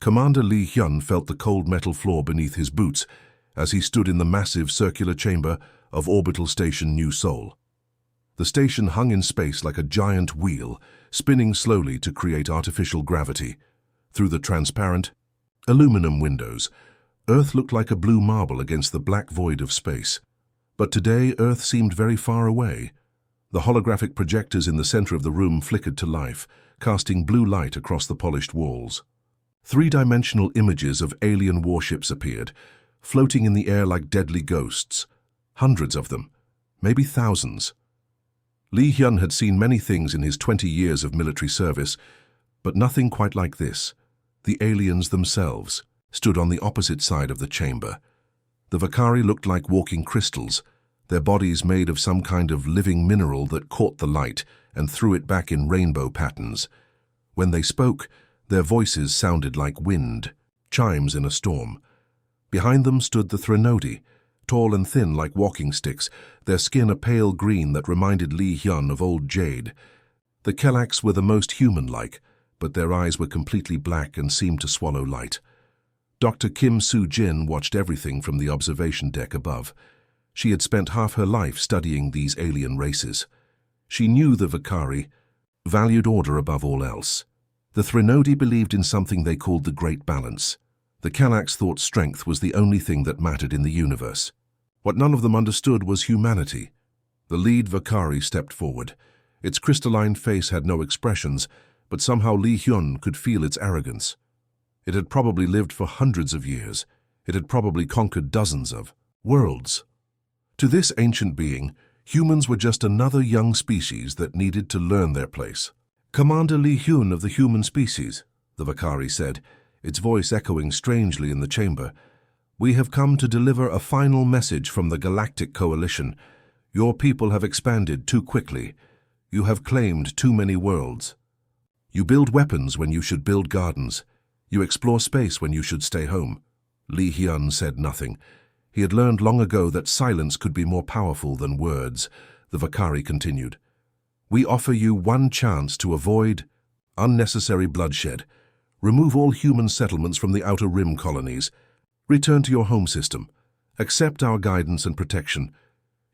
Commander Lee Hyun felt the cold metal floor beneath his boots as he stood in the massive circular chamber of Orbital Station New Seoul. The station hung in space like a giant wheel, spinning slowly to create artificial gravity. Through the transparent, aluminum windows, Earth looked like a blue marble against the black void of space. But today, Earth seemed very far away. The holographic projectors in the center of the room flickered to life, casting blue light across the polished walls. Three-dimensional images of alien warships appeared, floating in the air like deadly ghosts. Hundreds of them, maybe thousands. Lee Hyun had seen many things in his 20 years of military service, but nothing quite like this. The aliens themselves stood on the opposite side of the chamber. The Vakari looked like walking crystals, their bodies made of some kind of living mineral that caught the light and threw it back in rainbow patterns. When they spoke, their voices sounded like wind, chimes in a storm. Behind them stood the Threnody, tall and thin like walking sticks, their skin a pale green that reminded Lee Hyun of old jade. The Kelaks were the most human-like, but their eyes were completely black and seemed to swallow light. Dr. Kim Soo-jin watched everything from the observation deck above. She had spent half her life studying these alien races. She knew the Vakari valued order above all else. The Threnody believed in something they called the Great Balance. The Kelaks thought strength was the only thing that mattered in the universe. What none of them understood was humanity. The lead Vakari stepped forward. Its crystalline face had no expressions, but somehow Lee Hyun could feel its arrogance. It had probably lived for hundreds of years. It had probably conquered dozens of worlds. To this ancient being, humans were just another young species that needed to learn their place. "Commander Lee Hyun of the human species," the Vakari said, its voice echoing strangely in the chamber. "We have come to deliver a final message from the Galactic Coalition. Your people have expanded too quickly. You have claimed too many worlds. You build weapons when you should build gardens. You explore space when you should stay home." Lee Hyun said nothing. He had learned long ago that silence could be more powerful than words. The Vakari continued. "We offer you one chance to avoid unnecessary bloodshed. Remove all human settlements from the Outer Rim colonies. Return to your home system. Accept our guidance and protection.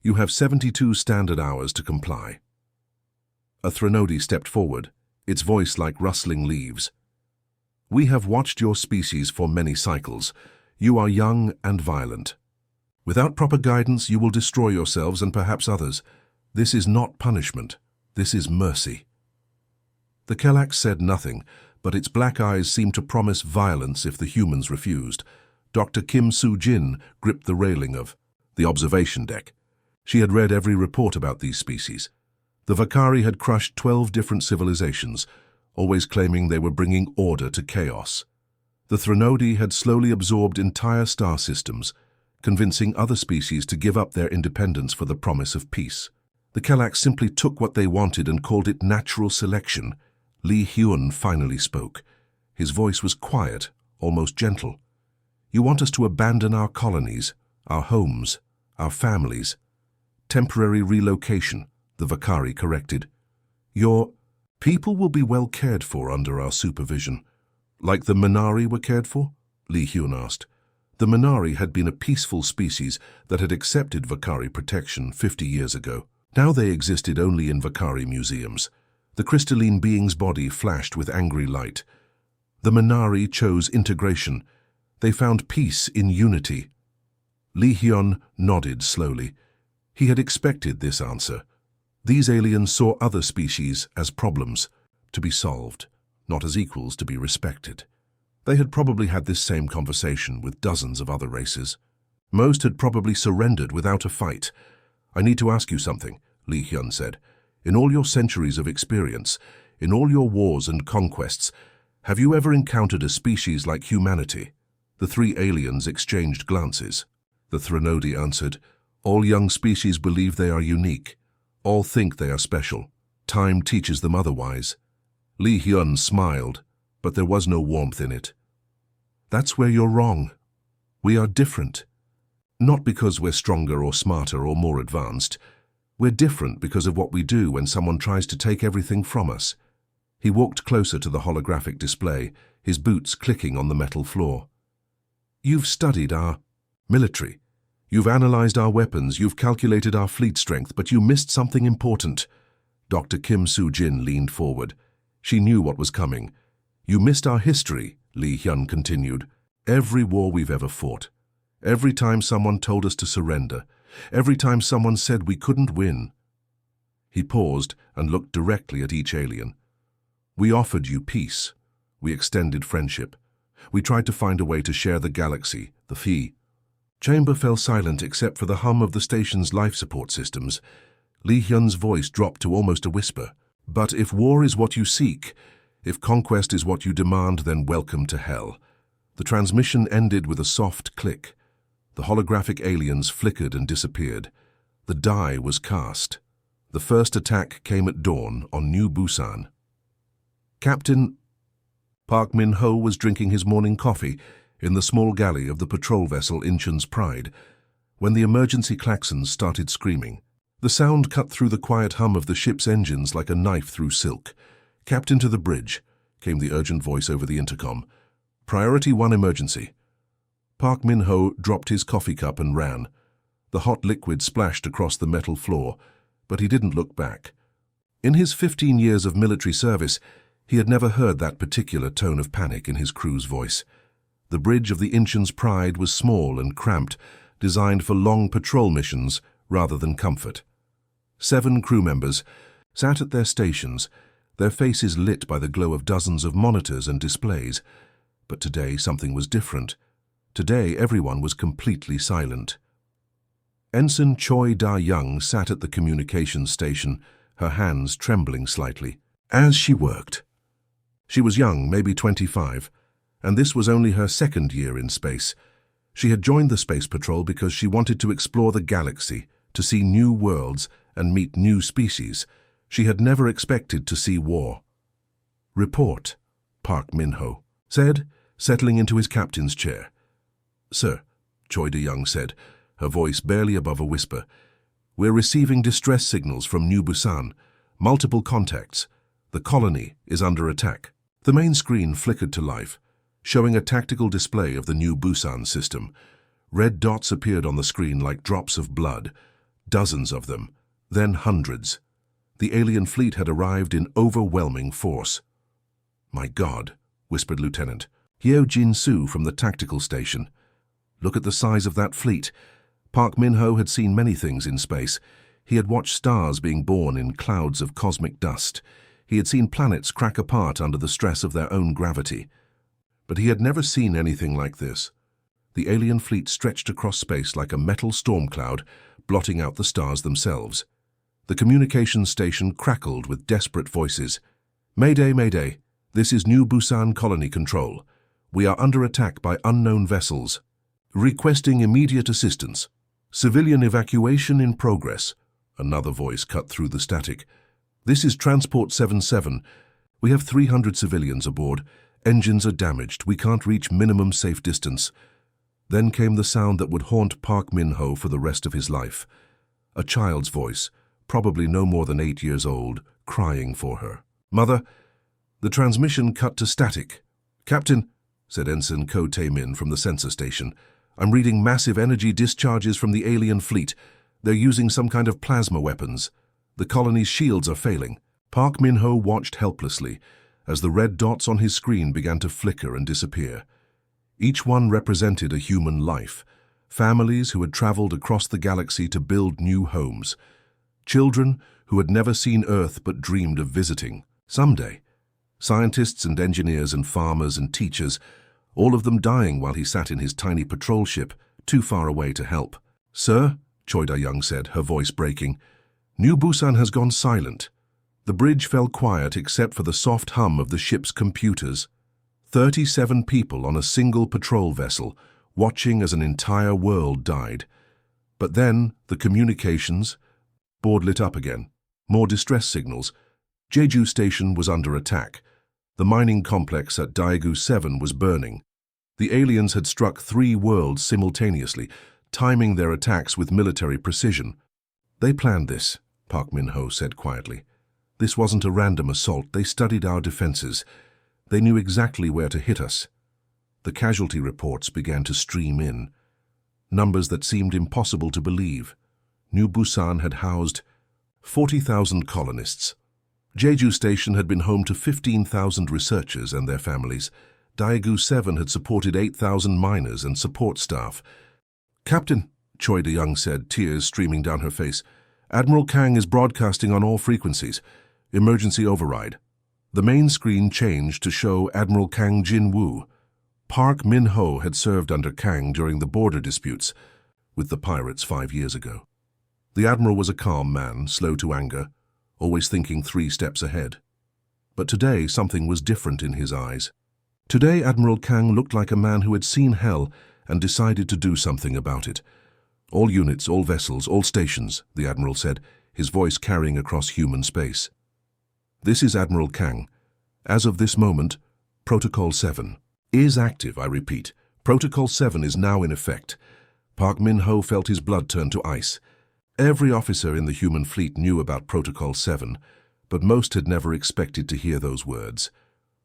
You have 72 standard hours to comply." A Threnody stepped forward, its voice like rustling leaves. "We have watched your species for many cycles. You are young and violent. Without proper guidance, you will destroy yourselves and perhaps others. This is not punishment. This is mercy." The Kelak said nothing, but its black eyes seemed to promise violence if the humans refused. Dr. Kim Soo-jin gripped the railing of the observation deck. She had read every report about these species. The Vakari had crushed 12 different civilizations, always claiming they were bringing order to chaos. The Threnody had slowly absorbed entire star systems, convincing other species to give up their independence for the promise of peace. The Kelak simply took what they wanted and called it natural selection. Lee Hyun finally spoke. His voice was quiet, almost gentle. "You want us to abandon our colonies, our homes, our families." "Temporary relocation," the Vakari corrected. "Your people will be well cared for under our supervision." "Like the Minari were cared for?" Lee Hyun asked. The Minari had been a peaceful species that had accepted Vakari protection 50 years ago. Now they existed only in Vakari museums. The crystalline being's body flashed with angry light. The Minari chose integration. They found peace in unity. Lee Hyun nodded slowly. He had expected this answer. These aliens saw other species as problems, to be solved, not as equals to be respected. They had probably had this same conversation with dozens of other races. Most had probably surrendered without a fight. "I need to ask you something," Lee Hyun said. "In all your centuries of experience, in all your wars and conquests, have you ever encountered a species like humanity?" The three aliens exchanged glances. The Threnody answered, "All young species believe they are unique. All think they are special. Time teaches them otherwise." Lee Hyun smiled, but there was no warmth in it. "That's where you're wrong. We are different. Not because we're stronger or smarter or more advanced. We're different because of what we do when someone tries to take everything from us. He walked closer to the holographic display, his boots clicking on the metal floor. "You've studied our military. You've analyzed our weapons, you've calculated our fleet strength, but you missed something important." Dr. Kim Soo-jin leaned forward. She knew what was coming. "You missed our history," Lee Hyun continued. "Every war we've ever fought. Every time someone told us to surrender. Every time someone said we couldn't win." He paused and looked directly at each alien. "We offered you peace. We extended friendship. We tried to find a way to share the galaxy, the fee." Chamber fell silent except for the hum of the station's life support systems. Lee Hyun's voice dropped to almost a whisper. "But if war is what you seek, if conquest is what you demand, then welcome to hell." The transmission ended with a soft click. The holographic aliens flickered and disappeared. The die was cast. The first attack came at dawn on New Busan. Captain Park Min-ho was drinking his morning coffee in the small galley of the patrol vessel Incheon's Pride when the emergency klaxons started screaming. The sound cut through the quiet hum of the ship's engines like a knife through silk. "Captain, to the bridge," came the urgent voice over the intercom. "Priority 1 emergency." Park Min-ho dropped his coffee cup and ran. The hot liquid splashed across the metal floor, but he didn't look back. In his 15 years of military service, he had never heard that particular tone of panic in his crew's voice. The bridge of the Incheon's Pride was small and cramped, designed for long patrol missions rather than comfort. 7 crew members sat at their stations, their faces lit by the glow of dozens of monitors and displays. But today something was different. Today everyone was completely silent. Ensign Choi Da-young sat at the communications station, her hands trembling slightly, as she worked. She was young, maybe 25, and this was only her second year in space. She had joined the Space Patrol because she wanted to explore the galaxy, to see new worlds and meet new species. She had never expected to see war. "Report," Park Min-ho said, settling into his captain's chair. "Sir," Choi Da-young said, her voice barely above a whisper, "we're receiving distress signals from New Busan. Multiple contacts. The colony is under attack." The main screen flickered to life, showing a tactical display of the New Busan system. Red dots appeared on the screen like drops of blood, dozens of them, then hundreds. The alien fleet had arrived in overwhelming force. "My God," whispered Lieutenant Hyo Jin-soo from the tactical station. "Look at the size of that fleet." Park Min-ho had seen many things in space. He had watched stars being born in clouds of cosmic dust. He had seen planets crack apart under the stress of their own gravity. But he had never seen anything like this. The alien fleet stretched across space like a metal storm cloud, blotting out the stars themselves. The communications station crackled with desperate voices. "Mayday, Mayday! This is New Busan Colony Control. We are under attack by unknown vessels. Requesting immediate assistance. Civilian evacuation in progress." Another voice cut through the static. "This is Transport 77. We have 300 civilians aboard. Engines are damaged. We can't reach minimum safe distance." Then came the sound that would haunt Park Min-ho for the rest of his life. A child's voice, probably no more than 8 years old, crying for her. "Mother!" The transmission cut to static. "Captain," said Ensign Ko Tae-min from the sensor station, "I'm reading massive energy discharges from the alien fleet. They're using some kind of plasma weapons. The colony's shields are failing." Park Min-ho watched helplessly as the red dots on his screen began to flicker and disappear. Each one represented a human life, families who had traveled across the galaxy to build new homes, children who had never seen Earth but dreamed of visiting someday, scientists and engineers and farmers and teachers, all of them dying while he sat in his tiny patrol ship, too far away to help. "Sir," Choi Da-young said, her voice breaking, "New Busan has gone silent." The bridge fell quiet except for the soft hum of the ship's computers. 37 people on a single patrol vessel, watching as an entire world died. But then, the communications board lit up again. More distress signals. Jeju Station was under attack. The mining complex at Daegu 7 was burning. The aliens had struck 3 worlds simultaneously, timing their attacks with military precision. "They planned this," Park Min-ho said quietly. This wasn't a random assault. They studied our defenses. They knew exactly where to hit us. The casualty reports began to stream in. Numbers that seemed impossible to believe. New Busan had housed 40,000 colonists. Jeju Station had been home to 15,000 researchers and their families. Daegu 7 had supported 8,000 miners and support staff. "Captain," Choi De-young said, tears streaming down her face, "Admiral Kang is broadcasting on all frequencies. Emergency override." The main screen changed to show Admiral Kang Jin-woo. Park Min-ho had served under Kang during the border disputes with the pirates 5 years ago. The Admiral was a calm man, slow to anger, always thinking 3 steps ahead. But today something was different in his eyes. Today Admiral Kang looked like a man who had seen hell and decided to do something about it. "All units, all vessels, all stations," the Admiral said, his voice carrying across human space. "This is Admiral Kang. As of this moment, Protocol 7 is active, I repeat. Protocol 7 is now in effect." Park Min-ho felt his blood turn to ice. Every officer in the human fleet knew about Protocol 7, but most had never expected to hear those words.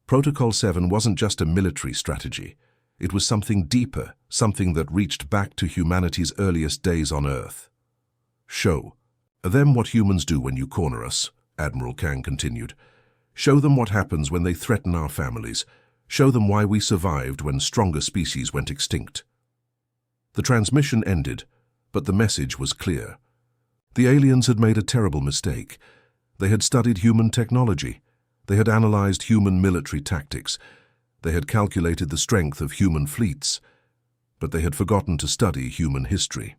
Protocol 7 wasn't just a military strategy. It was something deeper, something that reached back to humanity's earliest days on Earth. "Show them what humans do when you corner us," Admiral Kang continued. "Show them what happens when they threaten our families. Show them why we survived when stronger species went extinct." The transmission ended, but the message was clear. The aliens had made a terrible mistake. They had studied human technology. They had analyzed human military tactics. They had calculated the strength of human fleets, but they had forgotten to study human history.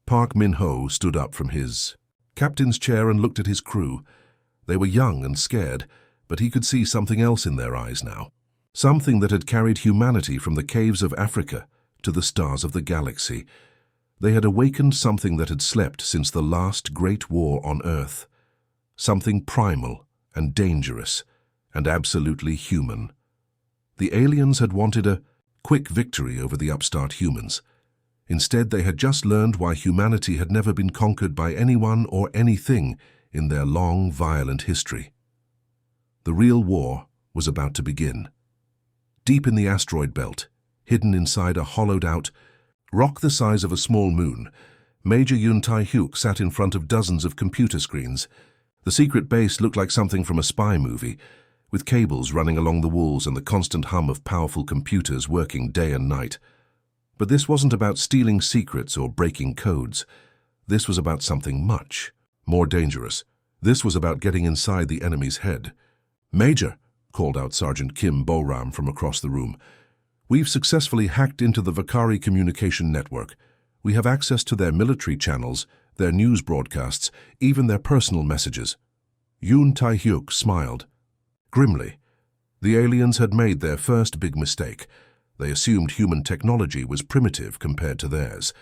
Park Min-ho stood up from his captain's chair and looked at his crew. They were young and scared, but he could see something else in their eyes now. Something that had carried humanity from the caves of Africa to the stars of the galaxy. They had awakened something that had slept since the last great war on Earth. Something primal and dangerous and absolutely human. The aliens had wanted a quick victory over the upstart humans. Instead, they had just learned why humanity had never been conquered by anyone or anything in their long, violent history. The real war was about to begin. Deep in the asteroid belt, hidden inside a hollowed-out rock the size of a small moon, Major Yoon Tae-hyuk sat in front of dozens of computer screens. The secret base looked like something from a spy movie, with cables running along the walls and the constant hum of powerful computers working day and night. But this wasn't about stealing secrets or breaking codes. This was about something much more dangerous. This was about getting inside the enemy's head. "Major," called out Sergeant Kim Bo-ram from across the room, "we've successfully hacked into the Vakari communication network. We have access to their military channels, their news broadcasts, even their personal messages." Yoon Tae-hyuk smiled. Grimly, the aliens had made their first big mistake. They assumed human technology was primitive compared to theirs.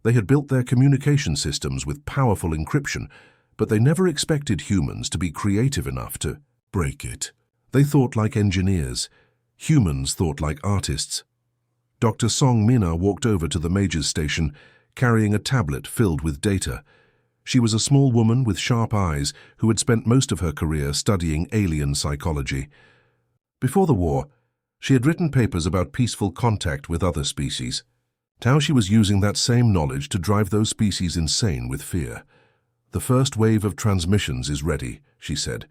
They had built their communication systems with powerful encryption, but they never expected humans to be creative enough to break it. They thought like engineers. Humans thought like artists. Dr. Song Mina walked over to the Major's station, carrying a tablet filled with data. She was a small woman with sharp eyes who had spent most of her career studying alien psychology. Before the war, she had written papers about peaceful contact with other species. Now she was using that same knowledge to drive those species insane with fear. "The first wave of transmissions is ready," she said.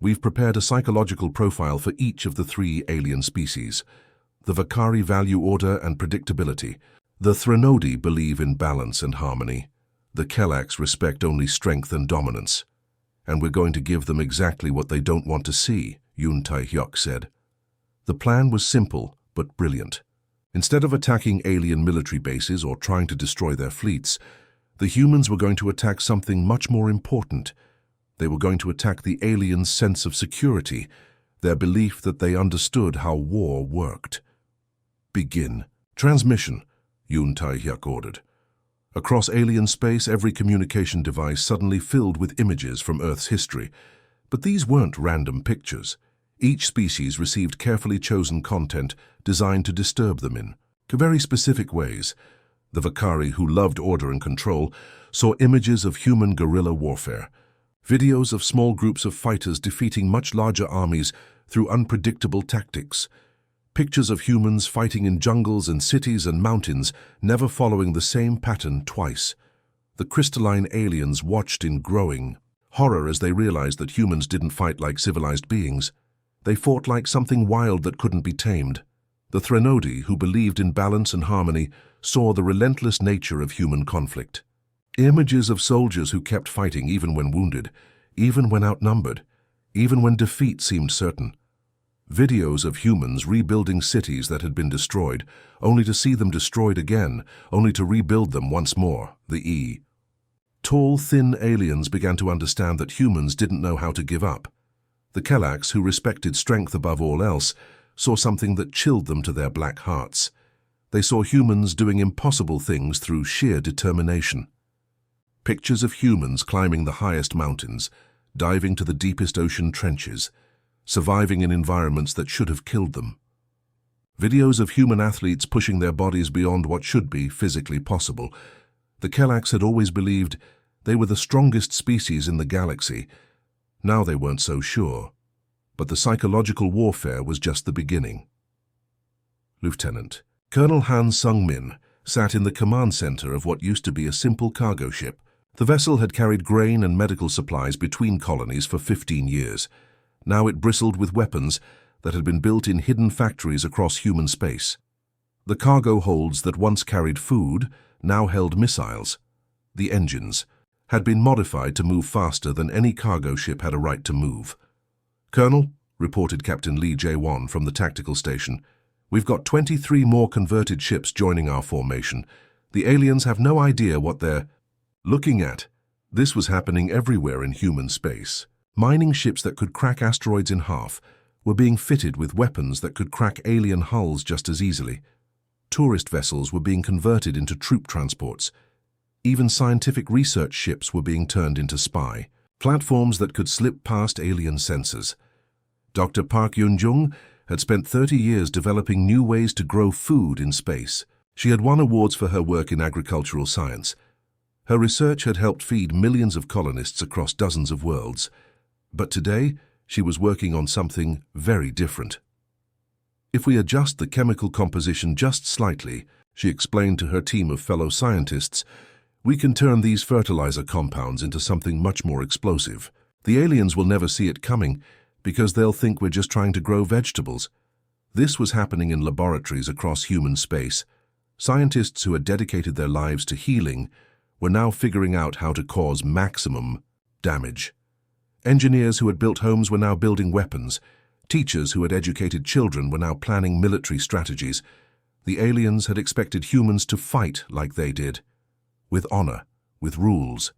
"We've prepared a psychological profile for each of the 3 alien species. The Vakari value order and predictability. The Threnodi believe in balance and harmony. The Kelaks respect only strength and dominance. And we're going to give them exactly what they don't want to see," Yoon Tae-hyuk said. The plan was simple but brilliant. Instead of attacking alien military bases or trying to destroy their fleets, the humans were going to attack something much more important. They were going to attack the aliens' sense of security, their belief that they understood how war worked. "Begin transmission," Yoon Tae-hyuk ordered. Across alien space, every communication device suddenly filled with images from Earth's history. But these weren't random pictures. Each species received carefully chosen content designed to disturb them in very specific ways. The Vakari, who loved order and control, saw images of human guerrilla warfare. Videos of small groups of fighters defeating much larger armies through unpredictable tactics. Pictures of humans fighting in jungles and cities and mountains, never following the same pattern twice. The crystalline aliens watched in growing horror as they realized that humans didn't fight like civilized beings. They fought like something wild that couldn't be tamed. The Threnodi, who believed in balance and harmony, saw the relentless nature of human conflict. Images of soldiers who kept fighting even when wounded, even when outnumbered, even when defeat seemed certain. Videos of humans rebuilding cities that had been destroyed, only to see them destroyed again, only to rebuild them once more, the E. Tall, thin aliens began to understand that humans didn't know how to give up. The Kelaks, who respected strength above all else, saw something that chilled them to their black hearts. They saw humans doing impossible things through sheer determination. Pictures of humans climbing the highest mountains, diving to the deepest ocean trenches, surviving in environments that should have killed them. Videos of human athletes pushing their bodies beyond what should be physically possible. The Kelaks had always believed they were the strongest species in the galaxy. Now they weren't so sure. But the psychological warfare was just the beginning. Lieutenant Colonel Han Sung-min sat in the command center of what used to be a simple cargo ship. The vessel had carried grain and medical supplies between colonies for 15 years. Now it bristled with weapons that had been built in hidden factories across human space. The cargo holds that once carried food now held missiles. The engines had been modified to move faster than any cargo ship had a right to move. "Colonel," reported Captain Lee Jae-won from the tactical station, "we've got 23 more converted ships joining our formation. The aliens have no idea what they're looking at." This was happening everywhere in human space. Mining ships that could crack asteroids in half were being fitted with weapons that could crack alien hulls just as easily. Tourist vessels were being converted into troop transports. Even scientific research ships were being turned into spy platforms that could slip past alien sensors. Dr. Park Yun-jung had spent 30 years developing new ways to grow food in space. She had won awards for her work in agricultural science. Her research had helped feed millions of colonists across dozens of worlds. But today, she was working on something very different. "If we adjust the chemical composition just slightly," she explained to her team of fellow scientists, "we can turn these fertilizer compounds into something much more explosive. The aliens will never see it coming because they'll think we're just trying to grow vegetables." This was happening in laboratories across human space. Scientists who had dedicated their lives to healing were now figuring out how to cause maximum damage. Engineers who had built homes were now building weapons. Teachers who had educated children were now planning military strategies. The aliens had expected humans to fight like they did, with honor, with rules,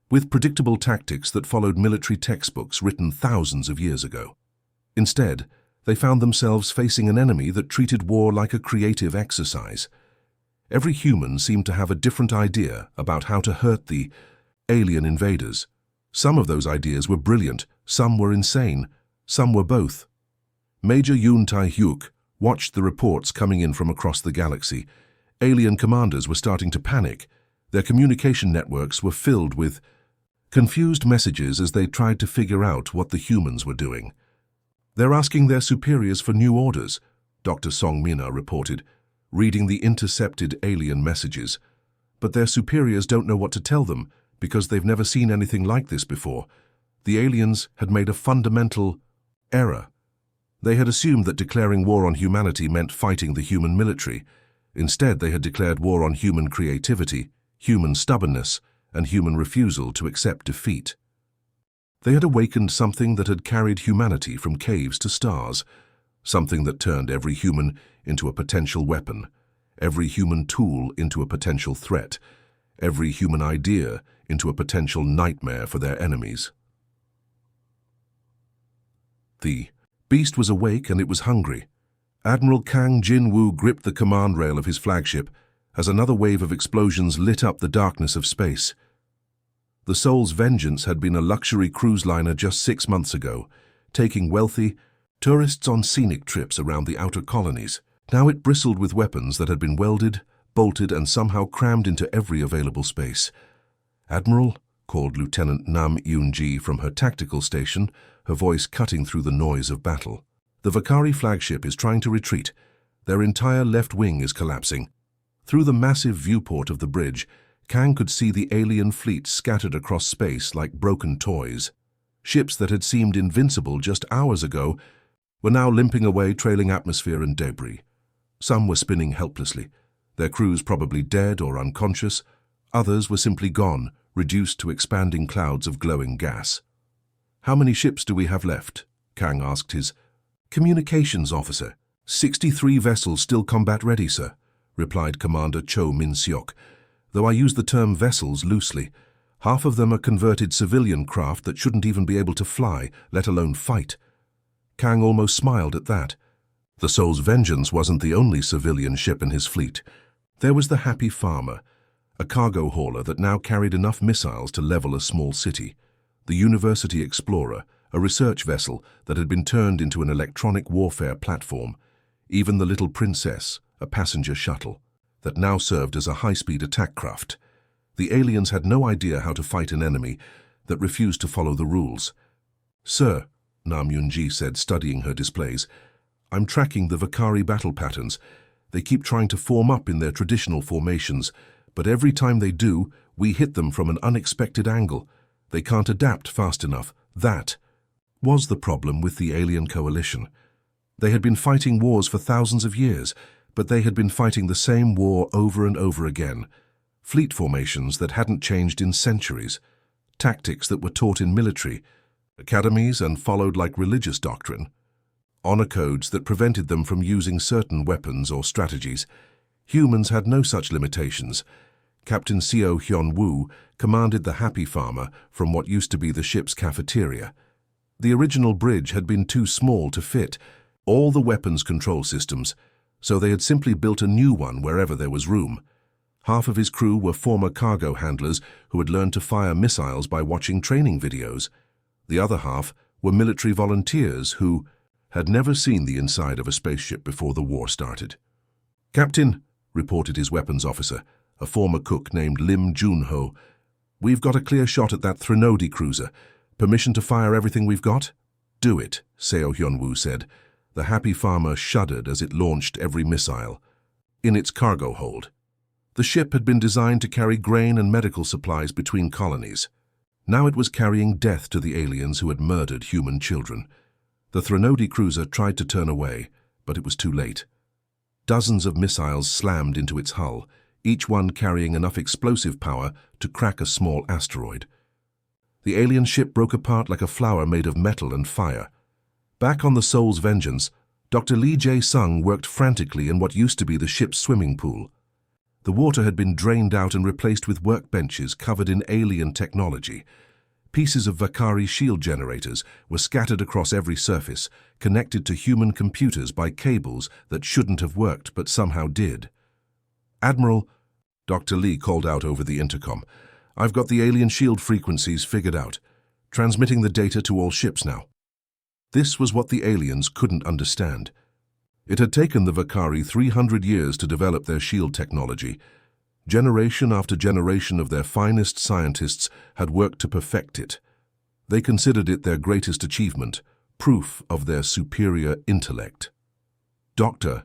with predictable tactics that followed military textbooks written thousands of years ago. Instead, they found themselves facing an enemy that treated war like a creative exercise. Every human seemed to have a different idea about how to hurt the alien invaders. Some of those ideas were brilliant, some were insane, some were both. Major Yoon Tae-hyuk watched the reports coming in from across the galaxy. Alien commanders were starting to panic. Their communication networks were filled with confused messages as they tried to figure out what the humans were doing. "They're asking their superiors for new orders," Dr. Song-mina reported, reading the intercepted alien messages. "But their superiors don't know what to tell them because they've never seen anything like this before." The aliens had made a fundamental error. They had assumed that declaring war on humanity meant fighting the human military. Instead, they had declared war on human creativity, human stubbornness, and human refusal to accept defeat. They had awakened something that had carried humanity from caves to stars, something that turned every human into a potential weapon, every human tool into a potential threat, every human idea into a potential nightmare for their enemies. The beast was awake and it was hungry. Admiral Kang Jin-woo gripped the command rail of his flagship as another wave of explosions lit up the darkness of space. The Soul's Vengeance had been a luxury cruise liner just 6 months ago, taking wealthy tourists on scenic trips around the outer colonies. Now it bristled with weapons that had been welded, bolted, and somehow crammed into every available space. "Admiral," called Lieutenant Nam Yoon-ji from her tactical station, her voice cutting through the noise of battle. The Vakari flagship is trying to retreat. Their entire left wing is collapsing. Through the massive viewport of the bridge, Kang could see the alien fleet scattered across space like broken toys. Ships that had seemed invincible just hours ago were now limping away, trailing atmosphere and debris. Some were spinning helplessly, their crews probably dead or unconscious. Others were simply gone, reduced to expanding clouds of glowing gas. "How many ships do we have left?" Kang asked his communications officer. 63 vessels still combat-ready, sir," replied Commander Cho Min-seok, though I use the term vessels loosely. Half of them are converted civilian craft that shouldn't even be able to fly, let alone fight. Kang almost smiled at that. The Soul's Vengeance wasn't the only civilian ship in his fleet. There was the Happy Farmer, a cargo hauler that now carried enough missiles to level a small city. The University Explorer, a research vessel that had been turned into an electronic warfare platform. Even the Little Princess, a passenger shuttle, that now served as a high-speed attack craft. The aliens had no idea how to fight an enemy that refused to follow the rules. "Sir," Nam Yoon-ji said, studying her displays, "I'm tracking the Vakari battle patterns. They keep trying to form up in their traditional formations, but every time they do, we hit them from an unexpected angle. They can't adapt fast enough." That was the problem with the alien coalition. They had been fighting wars for thousands of years, but they had been fighting the same war over and over again. Fleet formations that hadn't changed in centuries, tactics that were taught in military academies and followed like religious doctrine, honor codes that prevented them from using certain weapons or strategies. Humans had no such limitations. Captain Seo Hyun-woo commanded the Happy Farmer from what used to be the ship's cafeteria. The original bridge had been too small to fit all the weapons control systems, so they had simply built a new one wherever there was room. Half of his crew were former cargo handlers who had learned to fire missiles by watching training videos. The other half were military volunteers who had never seen the inside of a spaceship before the war started. "Captain," reported his weapons officer, a former cook named Lim Jun-ho, "we've got a clear shot at that Threnody cruiser. Permission to fire everything we've got?" "Do it," Seo Hyun-woo said. The Happy Farmer shuddered as it launched every missile. In its cargo hold, the ship had been designed to carry grain and medical supplies between colonies. Now it was carrying death to the aliens who had murdered human children. The Threnody cruiser tried to turn away, but it was too late. Dozens of missiles slammed into its hull, each one carrying enough explosive power to crack a small asteroid. The alien ship broke apart like a flower made of metal and fire. Back on the Soul's Vengeance, Dr. Lee Jae-sung worked frantically in what used to be the ship's swimming pool. The water had been drained out and replaced with workbenches covered in alien technology. Pieces of Vakari shield generators were scattered across every surface, connected to human computers by cables that shouldn't have worked but somehow did. "Admiral," Dr. Lee called out over the intercom, "I've got the alien shield frequencies figured out. Transmitting the data to all ships now." This was what the aliens couldn't understand. It had taken the Vakari 300 years to develop their shield technology. Generation after generation of their finest scientists had worked to perfect it. They considered it their greatest achievement, proof of their superior intellect. Dr.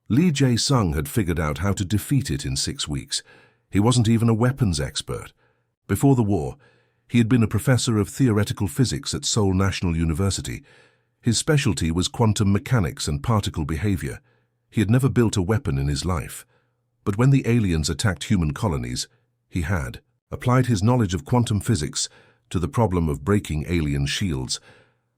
Lee Jae-sung had figured out how to defeat it in 6 weeks. He wasn't even a weapons expert. Before the war, he had been a professor of theoretical physics at Seoul National University. His specialty was quantum mechanics and particle behavior. He had never built a weapon in his life. But when the aliens attacked human colonies, he had applied his knowledge of quantum physics to the problem of breaking alien shields.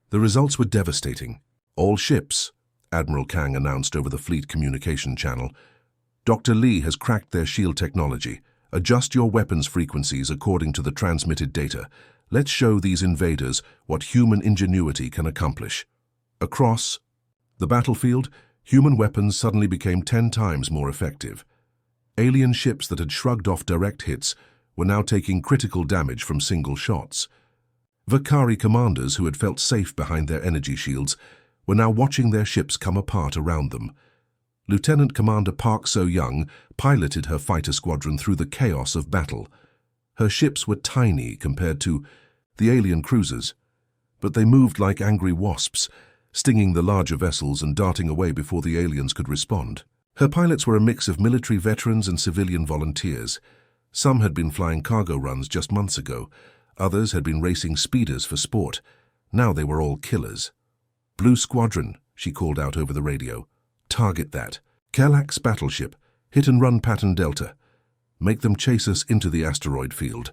The results were devastating. "All ships," Admiral Kang announced over the fleet communication channel. "Dr. Lee has cracked their shield technology. Adjust your weapons frequencies according to the transmitted data. Let's show these invaders what human ingenuity can accomplish." Across the battlefield, human weapons suddenly became 10 times more effective. Alien ships that had shrugged off direct hits were now taking critical damage from single shots. Vakari commanders who had felt safe behind their energy shields were now watching their ships come apart around them. Lieutenant Commander Park So-young piloted her fighter squadron through the chaos of battle. Her ships were tiny compared to the alien cruisers, but they moved like angry wasps, stinging the larger vessels and darting away before the aliens could respond. Her pilots were a mix of military veterans and civilian volunteers. Some had been flying cargo runs just months ago. Others had been racing speeders for sport. Now they were all killers. "Blue Squadron," she called out over the radio. "Target that. Galac's battleship. Hit and run pattern Delta. Make them chase us into the asteroid field."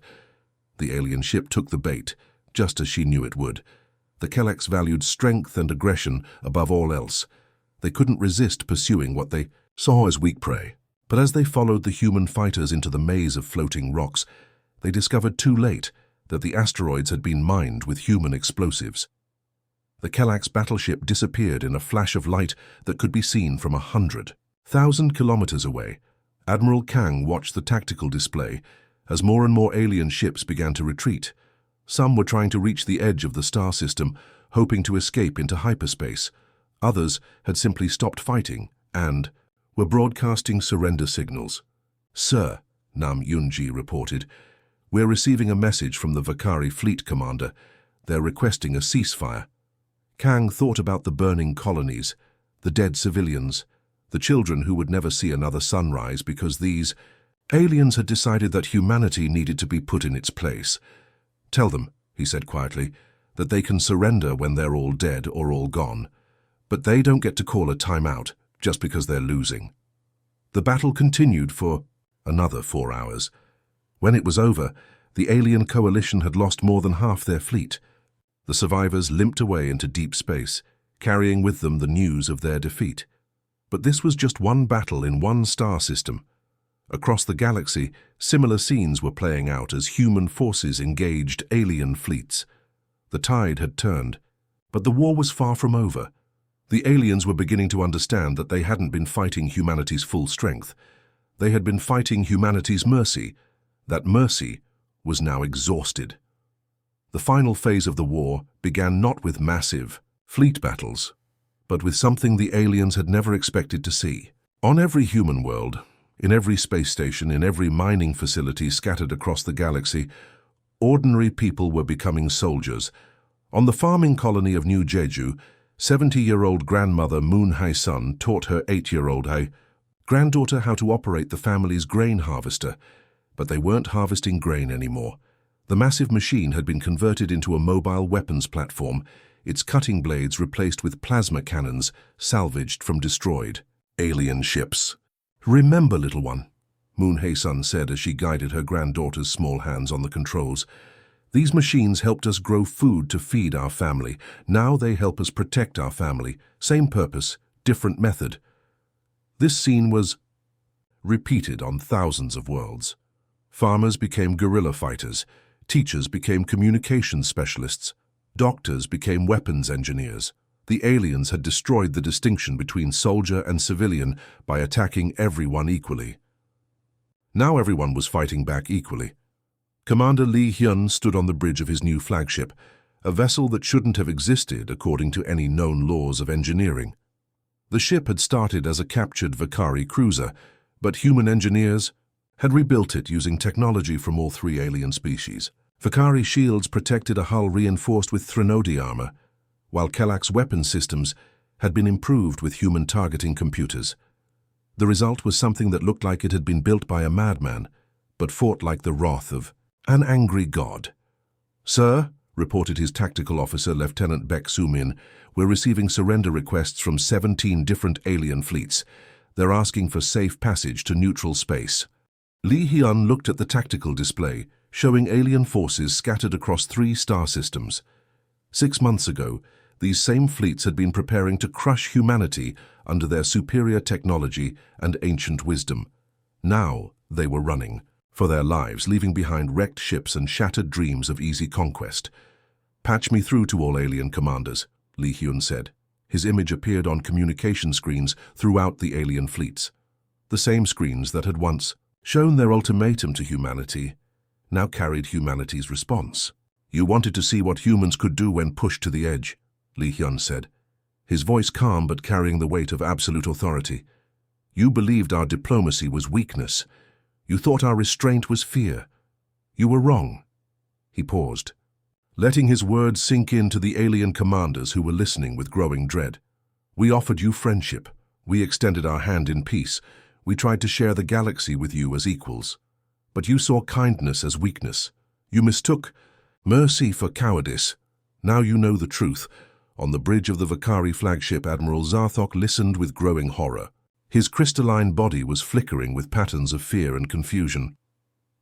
The alien ship took the bait, just as she knew it would. The Kellex valued strength and aggression above all else. They couldn't resist pursuing what they saw as weak prey. But as they followed the human fighters into the maze of floating rocks, they discovered too late that the asteroids had been mined with human explosives. The Kellex battleship disappeared in a flash of light that could be seen from 100,000 kilometers away. Admiral Kang watched the tactical display as more and more alien ships began to retreat. Some were trying to reach the edge of the star system, hoping to escape into hyperspace. Others had simply stopped fighting and were broadcasting surrender signals. "Sir," Nam Yunji reported, "we're receiving a message from the Vakari fleet commander. They're requesting a ceasefire." Kang thought about the burning colonies, the dead civilians, the children who would never see another sunrise because these aliens had decided that humanity needed to be put in its place. "Tell them," he said quietly, "that they can surrender when they're all dead or all gone. But they don't get to call a timeout just because they're losing." The battle continued for another 4 hours. When it was over, the alien coalition had lost more than half their fleet. The survivors limped away into deep space, carrying with them the news of their defeat. But this was just one battle in one star system. Across the galaxy, similar scenes were playing out as human forces engaged alien fleets. The tide had turned, but the war was far from over. The aliens were beginning to understand that they hadn't been fighting humanity's full strength. They had been fighting humanity's mercy. That mercy was now exhausted. The final phase of the war began not with massive fleet battles, but with something the aliens had never expected to see. On every human world, in every space station, in every mining facility scattered across the galaxy, ordinary people were becoming soldiers. On the farming colony of New Jeju, 70-year-old grandmother Moon Hae-sun taught her 8-year-old granddaughter how to operate the family's grain harvester, but they weren't harvesting grain anymore. The massive machine had been converted into a mobile weapons platform, its cutting blades replaced with plasma cannons salvaged from destroyed alien ships. "Remember, little one," Moon Hae-sun said as she guided her granddaughter's small hands on the controls. "These machines helped us grow food to feed our family. Now they help us protect our family. Same purpose, different method." This scene was repeated on thousands of worlds. Farmers became guerrilla fighters. Teachers became communications specialists. Doctors became weapons engineers. The aliens had destroyed the distinction between soldier and civilian by attacking everyone equally. Now everyone was fighting back equally. Commander Lee Hyun stood on the bridge of his new flagship, a vessel that shouldn't have existed according to any known laws of engineering. The ship had started as a captured Vakari cruiser, but human engineers had rebuilt it using technology from all 3 alien species. Vakari shields protected a hull reinforced with Threnody armor, while Kellex weapon systems had been improved with human targeting computers. The result was something that looked like it had been built by a madman, but fought like the wrath of an angry god. "Sir," reported his tactical officer, Lieutenant Baek Soo-min, "we're receiving surrender requests from 17 different alien fleets. They're asking for safe passage to neutral space." Lee Hyun looked at the tactical display, showing alien forces scattered across 3 star systems. 6 months ago, these same fleets had been preparing to crush humanity under their superior technology and ancient wisdom. Now they were running for their lives, leaving behind wrecked ships and shattered dreams of easy conquest. "Patch me through to all alien commanders," Lee Hyun said. His image appeared on communication screens throughout the alien fleets. The same screens that had once shown their ultimatum to humanity now carried humanity's response. "You wanted to see what humans could do when pushed to the edge," Lee Hyun said, his voice calm but carrying the weight of absolute authority. "You believed our diplomacy was weakness. You thought our restraint was fear. You were wrong." He paused, letting his words sink into the alien commanders who were listening with growing dread. "We offered you friendship. We extended our hand in peace. We tried to share the galaxy with you as equals. But you saw kindness as weakness. You mistook mercy for cowardice. Now you know the truth." On the bridge of the Vakari flagship, Admiral Zarthok listened with growing horror. His crystalline body was flickering with patterns of fear and confusion.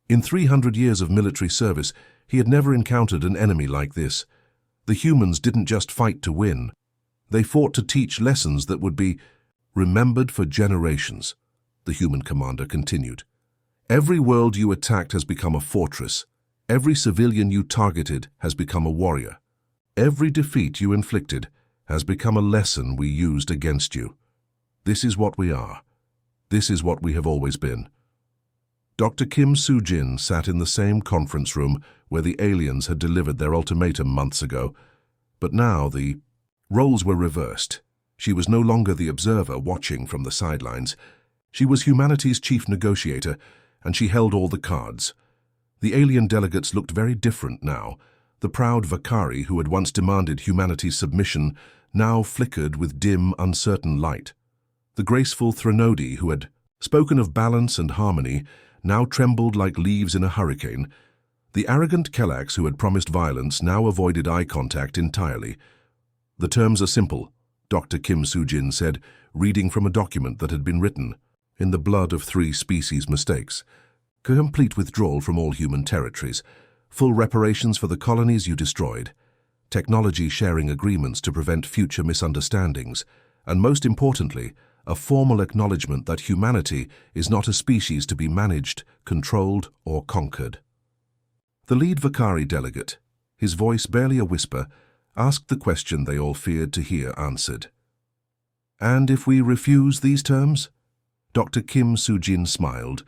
In 300 years of military service, he had never encountered an enemy like this. The humans didn't just fight to win. They fought to teach lessons that would be remembered for generations. The human commander continued. "Every world you attacked has become a fortress. Every civilian you targeted has become a warrior. Every defeat you inflicted has become a lesson we used against you. This is what we are. This is what we have always been." Dr. Kim Soo-jin sat in the same conference room where the aliens had delivered their ultimatum months ago, but now the roles were reversed. She was no longer the observer watching from the sidelines. She was humanity's chief negotiator, and she held all the cards. The alien delegates looked very different now. The proud Vakari, who had once demanded humanity's submission, now flickered with dim, uncertain light. The graceful Threnodi, who had spoken of balance and harmony, now trembled like leaves in a hurricane. The arrogant Kelaks, who had promised violence, now avoided eye contact entirely. "The terms are simple," Dr. Kim Soo-jin said, reading from a document that had been written. "In the blood of 3 species mistakes. Complete withdrawal from all human territories. Full reparations for the colonies you destroyed. Technology sharing agreements to prevent future misunderstandings. And most importantly, a formal acknowledgement that humanity is not a species to be managed, controlled, or conquered." The lead Vakari delegate, his voice barely a whisper, asked the question they all feared to hear answered. "And if we refuse these terms?" Dr. Kim Soo-jin smiled,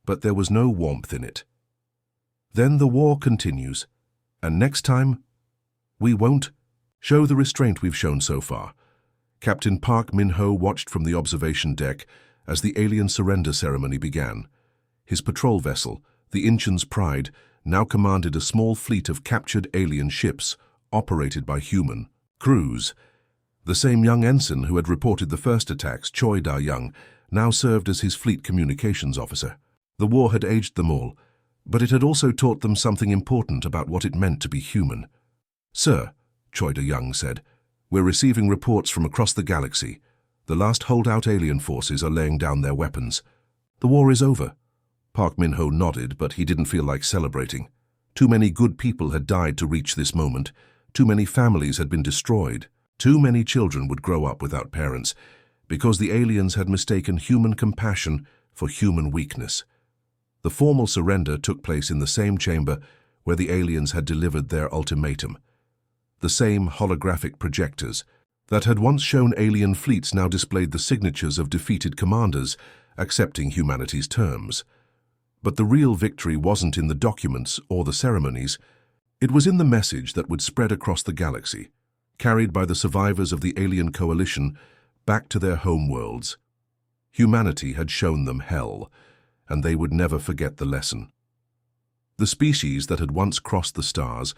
but there was no warmth in it. "Then the war continues, and next time, we won't show the restraint we've shown so far." Captain Park Min-ho watched from the observation deck as the alien surrender ceremony began. His patrol vessel, the Incheon's Pride, now commanded a small fleet of captured alien ships operated by human crews. The same young ensign who had reported the first attacks, Choi Da-young, now served as his fleet communications officer. The war had aged them all, but it had also taught them something important about what it meant to be human. "Sir," Choi Da-young said, "we're receiving reports from across the galaxy. The last holdout alien forces are laying down their weapons. The war is over." Park Min-ho nodded, but he didn't feel like celebrating. Too many good people had died to reach this moment. Too many families had been destroyed. Too many children would grow up without parents, because the aliens had mistaken human compassion for human weakness. The formal surrender took place in the same chamber where the aliens had delivered their ultimatum. The same holographic projectors that had once shown alien fleets now displayed the signatures of defeated commanders accepting humanity's terms. But the real victory wasn't in the documents or the ceremonies. It was in the message that would spread across the galaxy, carried by the survivors of the alien coalition back to their home worlds. Humanity had shown them hell, and they would never forget the lesson. The species that had once crossed the stars,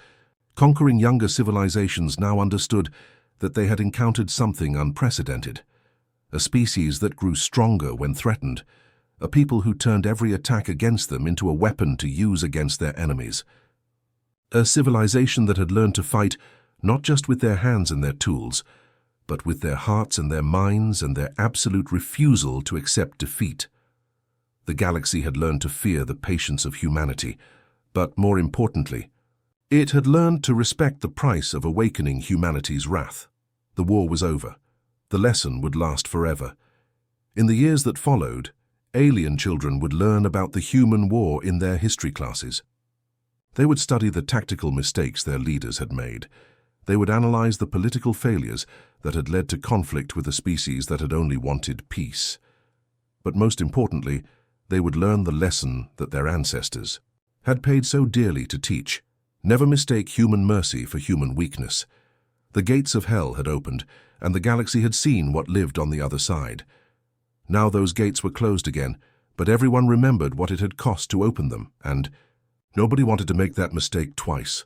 conquering younger civilizations, now understood that they had encountered something unprecedented. A species that grew stronger when threatened, a people who turned every attack against them into a weapon to use against their enemies. A civilization that had learned to fight not just with their hands and their tools, but with their hearts and their minds and their absolute refusal to accept defeat. The galaxy had learned to fear the patience of humanity, but more importantly, it had learned to respect the price of awakening humanity's wrath. The war was over. The lesson would last forever. In the years that followed, alien children would learn about the human war in their history classes. They would study the tactical mistakes their leaders had made. They would analyze the political failures that had led to conflict with a species that had only wanted peace. But most importantly, they would learn the lesson that their ancestors had paid so dearly to teach. Never mistake human mercy for human weakness. The gates of hell had opened, and the galaxy had seen what lived on the other side. Now those gates were closed again, but everyone remembered what it had cost to open them, and Nobody wanted to make that mistake twice.